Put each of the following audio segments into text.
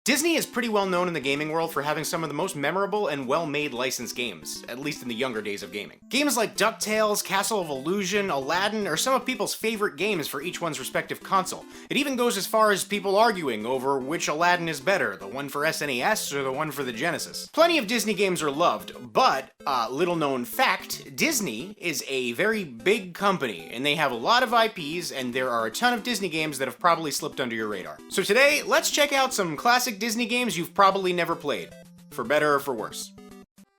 Disney is pretty well known in the gaming world for having some of the most memorable and well-made licensed games, at least in the younger days of gaming. Games like DuckTales, Castle of Illusion, Aladdin are some of people's favorite games for each one's respective console. It even goes as far as people arguing over which Aladdin is better, the one for SNES or the one for the Genesis. Plenty of Disney games are loved, but, little known fact, Disney is a very big company, and they have a lot of IPs, and there are a ton of Disney games that have probably slipped under your radar. So today, let's check out some classic Disney games you've probably never played, for better or for worse.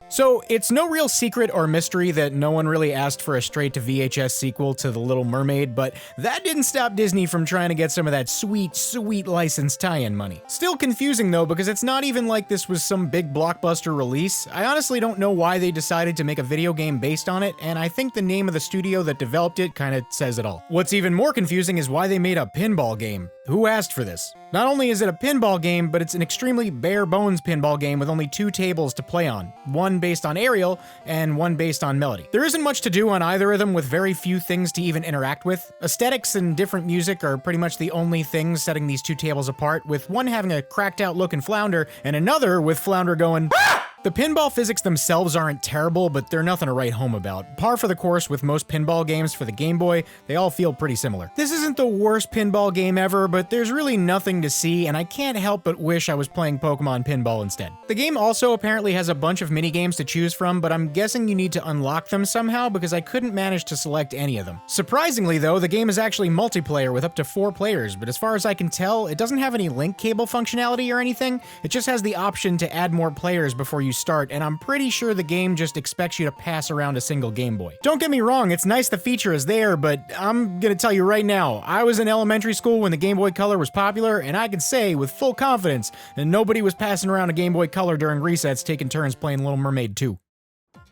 So, it's no real secret or mystery that no one really asked for a straight-to-VHS sequel to The Little Mermaid, but that didn't stop Disney from trying to get some of that sweet, sweet licensed tie-in money. Still confusing though, because it's not even like this was some big blockbuster release. I honestly don't know why they decided to make a video game based on it, and I think the name of the studio that developed it kinda says it all. What's even more confusing is why they made a pinball game. Who asked for this? Not only is it a pinball game, but it's an extremely bare-bones pinball game with only 2 tables to play on, one based on aerial and one based on melody. There isn't much to do on either of them, with very few things to even interact with. Aesthetics and different music are pretty much the only things setting these 2 tables apart, with one having a cracked out looking flounder and another with flounder going "Ah!" The pinball physics themselves aren't terrible, but they're nothing to write home about. Par for the course with most pinball games for the Game Boy, they all feel pretty similar. This isn't the worst pinball game ever, but there's really nothing to see, and I can't help but wish I was playing Pokemon Pinball instead. The game also apparently has a bunch of minigames to choose from, but I'm guessing you need to unlock them somehow because I couldn't manage to select any of them. Surprisingly though, the game is actually multiplayer with up to 4 players, but as far as I can tell, it doesn't have any link cable functionality or anything. It just has the option to add more players before you start, and I'm pretty sure the game just expects you to pass around a single Game Boy. Don't get me wrong, it's nice the feature is there, but I'm gonna tell you right now, I was in elementary school when the Game Boy Color was popular, and I can say with full confidence that nobody was passing around a Game Boy Color during resets taking turns playing Little Mermaid 2.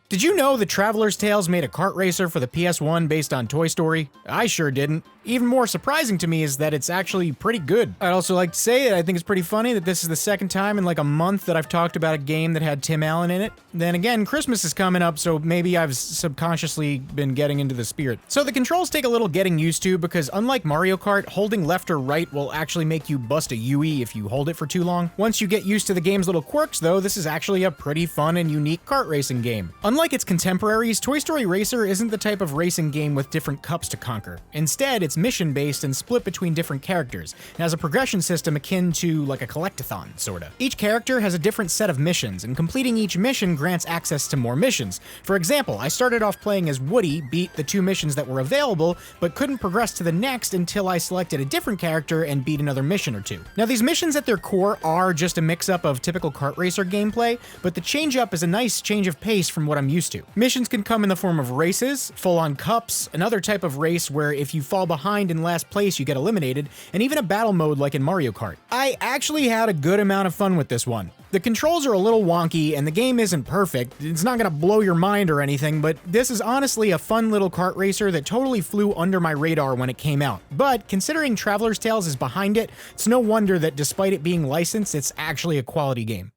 Did you know that Traveler's Tales made a kart racer for the PS1 based on Toy Story? I sure didn't. Even more surprising to me is that it's actually pretty good. I'd also like to say that I think it's pretty funny that this is the second time in like a month that I've talked about a game that had Tim Allen in it. Then again, Christmas is coming up, so maybe I've subconsciously been getting into the spirit. So the controls take a little getting used to because unlike Mario Kart, holding left or right will actually make you bust a UE if you hold it for too long. Once you get used to the game's little quirks though, this is actually a pretty fun and unique kart racing game. Unlike its contemporaries, Toy Story Racer isn't the type of racing game with different cups to conquer. Instead, it's mission-based and split between different characters, and has a progression system akin to like a collectathon, sorta. Each character has a different set of missions, and completing each mission grants access to more missions. For example, I started off playing as Woody, beat the 2 missions that were available, but couldn't progress to the next until I selected a different character and beat another mission or 2. Now these missions at their core are just a mix-up of typical kart racer gameplay, but the change-up is a nice change of pace from what I'm used to. Missions can come in the form of races, full-on cups, another type of race where if you fall behind in last place you get eliminated, and even a battle mode like in Mario Kart. I actually had a good amount of fun with this one. The controls are a little wonky and the game isn't perfect. It's not gonna blow your mind or anything, but this is honestly a fun little kart racer that totally flew under my radar when it came out. But considering Traveler's Tales is behind it, it's no wonder that despite it being licensed, it's actually a quality game.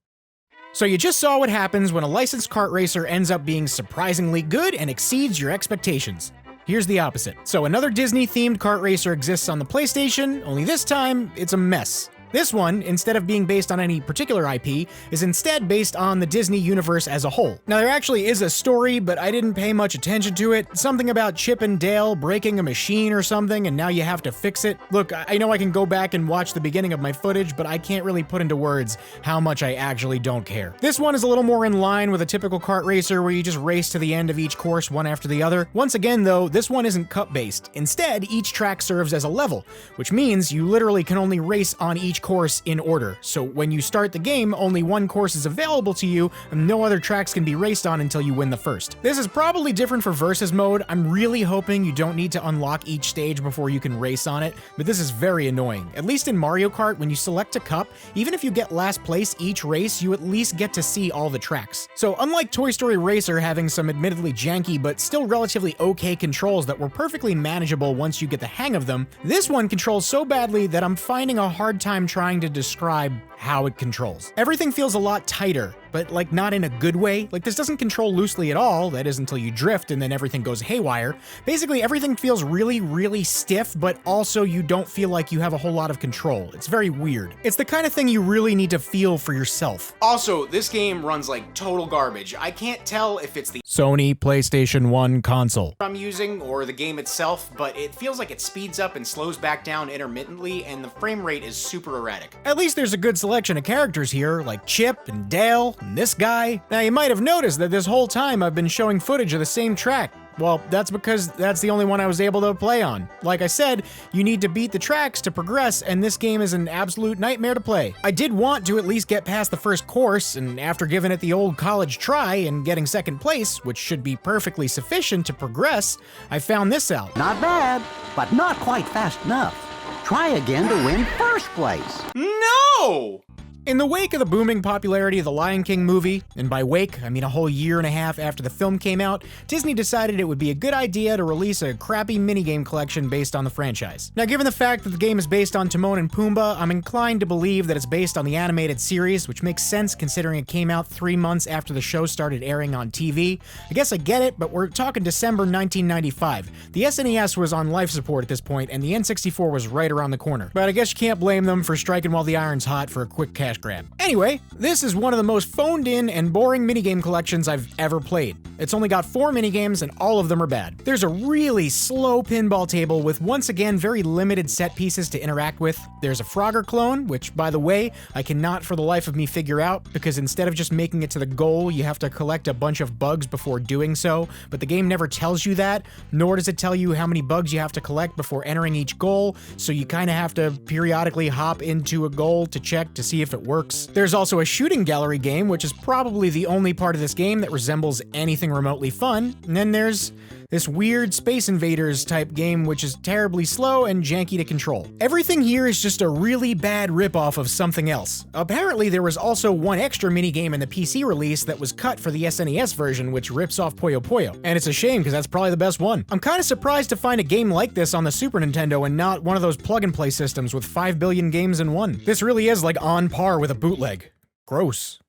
So you just saw what happens when a licensed kart racer ends up being surprisingly good and exceeds your expectations. Here's the opposite. So another Disney-themed kart racer exists on the PlayStation, only this time, it's a mess. This one, instead of being based on any particular IP, is instead based on the Disney universe as a whole. Now there actually is a story, but I didn't pay much attention to it. Something about Chip and Dale breaking a machine or something, and now you have to fix it. Look, I know I can go back and watch the beginning of my footage, but I can't really put into words how much I actually don't care. This one is a little more in line with a typical kart racer where you just race to the end of each course one after the other. Once again though, this one isn't cup-based. Instead, each track serves as a level, which means you literally can only race on each course in order. So when you start the game, only one course is available to you, and no other tracks can be raced on until you win the first. This is probably different for Versus mode. I'm really hoping you don't need to unlock each stage before you can race on it, but this is very annoying. At least in Mario Kart, when you select a cup, even if you get last place each race, you at least get to see all the tracks. So unlike Toy Story Racer having some admittedly janky but still relatively okay controls that were perfectly manageable once you get the hang of them, this one controls so badly that I'm finding a hard time trying to describe how it controls. Everything feels a lot tighter, but like not in a good way. Like this doesn't control loosely at all, that is until you drift and then everything goes haywire. Basically everything feels really, really stiff, but also you don't feel like you have a whole lot of control. It's very weird. It's the kind of thing you really need to feel for yourself. Also, this game runs like total garbage. I can't tell if it's the Sony PlayStation 1 console I'm using or the game itself, but it feels like it speeds up and slows back down intermittently, and the frame rate is super erratic. At least there's a good selection of characters here, like Chip and Dale and this guy. Now you might have noticed that this whole time I've been showing footage of the same track. Well, that's because that's the only one I was able to play on. Like I said, you need to beat the tracks to progress, and this game is an absolute nightmare to play. I did want to at least get past the first course, and after giving it the old college try and getting second place, which should be perfectly sufficient to progress, I found this out. Not bad, but not quite fast enough. Try again to win first place. No! In the wake of the booming popularity of the Lion King movie, and by wake, I mean a whole year and a half after the film came out, Disney decided it would be a good idea to release a crappy minigame collection based on the franchise. Now, given the fact that the game is based on Timon and Pumbaa, I'm inclined to believe that it's based on the animated series, which makes sense considering it came out 3 months after the show started airing on TV. I guess I get it, but we're talking December 1995. The SNES was on life support at this point, and the N64 was right around the corner. But I guess you can't blame them for striking while the iron's hot for a quick cash grab. Anyway, this is one of the most phoned in and boring minigame collections I've ever played. It's only got 4 minigames and all of them are bad. There's a really slow pinball table with once again very limited set pieces to interact with. There's a Frogger clone, which by the way, I cannot for the life of me figure out because instead of just making it to the goal, you have to collect a bunch of bugs before doing so, but the game never tells you that, nor does it tell you how many bugs you have to collect before entering each goal, so you kind of have to periodically hop into a goal to check to see if it works. There's also a shooting gallery game, which is probably the only part of this game that resembles anything remotely fun. And then there's this weird Space Invaders type game, which is terribly slow and janky to control. Everything here is just a really bad ripoff of something else. Apparently, there was also one extra minigame in the PC release that was cut for the SNES version, which rips off Puyo Puyo. And it's a shame, because that's probably the best one. I'm kind of surprised to find a game like this on the Super Nintendo and not one of those plug-and-play systems with 5 billion games in one. This really is like on par with a bootleg. Gross.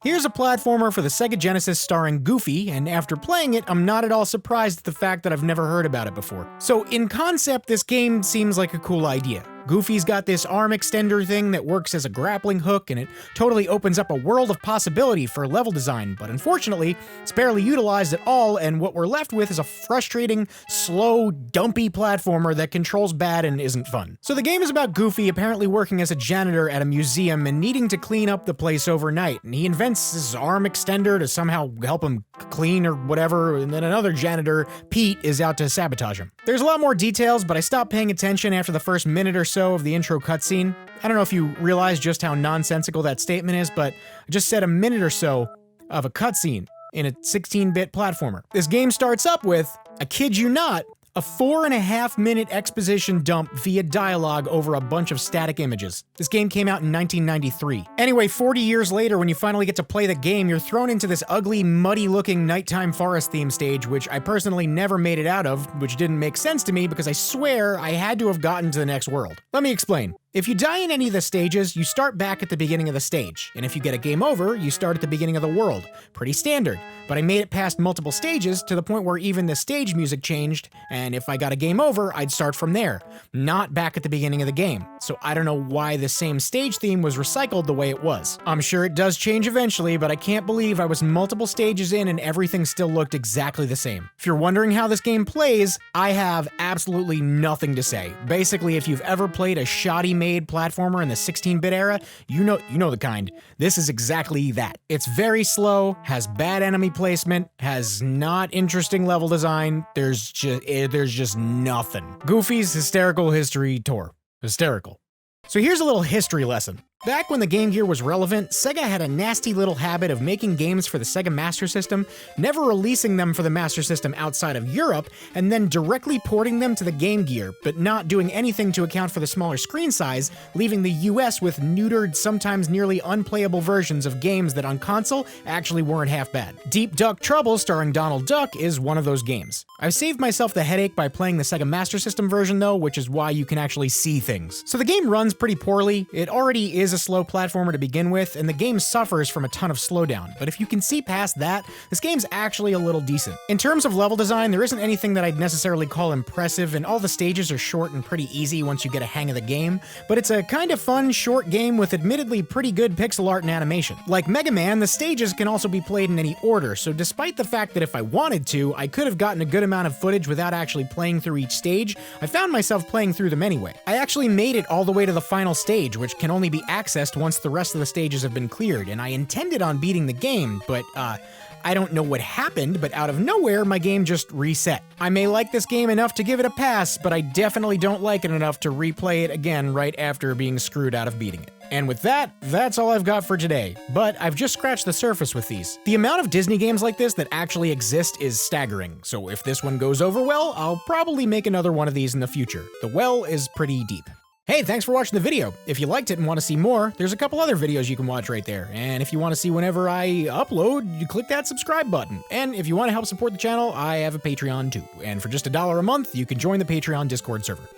Here's a platformer for the Sega Genesis starring Goofy, and after playing it, I'm not at all surprised at the fact that I've never heard about it before. So in concept, this game seems like a cool idea. Goofy's got this arm extender thing that works as a grappling hook, and it totally opens up a world of possibility for level design, but unfortunately, it's barely utilized at all, and what we're left with is a frustrating, slow, dumpy platformer that controls bad and isn't fun. So the game is about Goofy apparently working as a janitor at a museum and needing to clean up the place overnight, and he invents this arm extender to somehow help him clean or whatever, and then another janitor, Pete, is out to sabotage him. There's a lot more details, but I stopped paying attention after the first minute or so of the intro cutscene. I don't know if you realize just how nonsensical that statement is, but I just said a minute or so of a cutscene in a 16-bit platformer. This game starts up with, I kid you not, a 4.5-minute exposition dump via dialogue over a bunch of static images. This game came out in 1993. Anyway, 40 years later, when you finally get to play the game, you're thrown into this ugly, muddy-looking nighttime forest theme stage, which I personally never made it out of, which didn't make sense to me because I swear I had to have gotten to the next world. Let me explain. If you die in any of the stages, you start back at the beginning of the stage, and if you get a game over, you start at the beginning of the world. Pretty standard, but I made it past multiple stages to the point where even the stage music changed, and if I got a game over, I'd start from there, not back at the beginning of the game. So I don't know why the same stage theme was recycled the way it was. I'm sure it does change eventually, but I can't believe I was multiple stages in and everything still looked exactly the same. If you're wondering how this game plays, I have absolutely nothing to say. Basically, if you've ever played a shoddy made platformer in the 16-bit era, you know the kind. This is exactly that. It's very slow, has bad enemy placement, has not interesting level design, there's just nothing. Goofy's Hysterical History Tour. Hysterical. So here's a little history lesson. Back when the Game Gear was relevant, Sega had a nasty little habit of making games for the Sega Master System, never releasing them for the Master System outside of Europe, and then directly porting them to the Game Gear, but not doing anything to account for the smaller screen size, leaving the US with neutered, sometimes nearly unplayable versions of games that on console actually weren't half bad. Deep Duck Trouble starring Donald Duck is one of those games. I've saved myself the headache by playing the Sega Master System version though, which is why you can actually see things. So the game runs pretty poorly. It already is is a slow platformer to begin with, and the game suffers from a ton of slowdown, but if you can see past that, this game's actually a little decent. In terms of level design, there isn't anything that I'd necessarily call impressive, and all the stages are short and pretty easy once you get a hang of the game, but it's a kind of fun, short game with admittedly pretty good pixel art and animation. Like Mega Man, the stages can also be played in any order, so despite the fact that if I wanted to, I could have gotten a good amount of footage without actually playing through each stage, I found myself playing through them anyway. I actually made it all the way to the final stage, which can only be accessed once the rest of the stages have been cleared, and I intended on beating the game, but, I don't know what happened, but out of nowhere, my game just reset. I may like this game enough to give it a pass, but I definitely don't like it enough to replay it again right after being screwed out of beating it. And with that, that's all I've got for today, but I've just scratched the surface with these. The amount of Disney games like this that actually exist is staggering, so if this one goes over well, I'll probably make another one of these in the future. The well is pretty deep. Hey, thanks for watching the video. If you liked it and want to see more, there's a couple other videos you can watch right there. And if you want to see whenever I upload, you click that subscribe button. And if you want to help support the channel, I have a Patreon too. And for just $1 a month, you can join the Patreon Discord server.